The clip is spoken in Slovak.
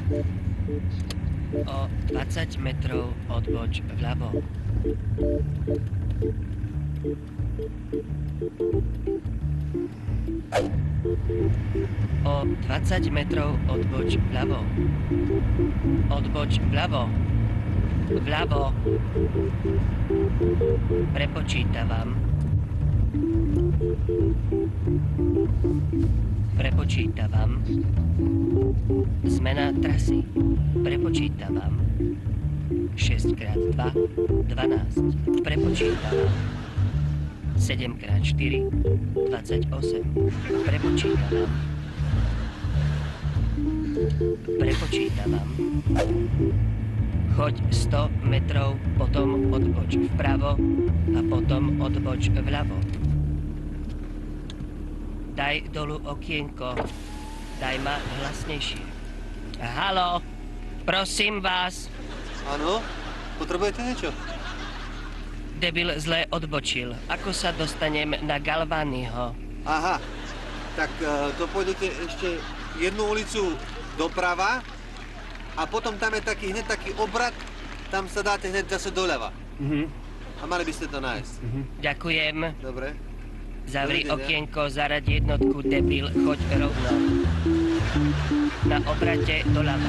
O 20 metrov odboč vľavo. O 20 metrov odboč vľavo. Odboč vľavo. Vľavo. Prepočítavam. Prepočítavam. Zmena trasy. Prepočítavam. 6x2, 12. Prepočítavam. 7x4, 28. Prepočítavam. Prepočítavam. Choď 100 metrov, potom odboč vpravo a potom odboč vľavo. Daj dolu okienko. Daj ma hlasnejšie. Haló, prosím vás. Áno, potrebujete niečo? Debil zle odbočil. Ako sa dostanem na Galványho? Aha, tak to pôjdete ešte jednu ulicu doprava a potom tam je hneď taký obrat, tam sa dáte hneď zase doľava. A mali by ste to nájsť. Ďakujem. Dobre. Zavri okienko, zaraď jednotku, debil, choď rovno. Na obrate doľava.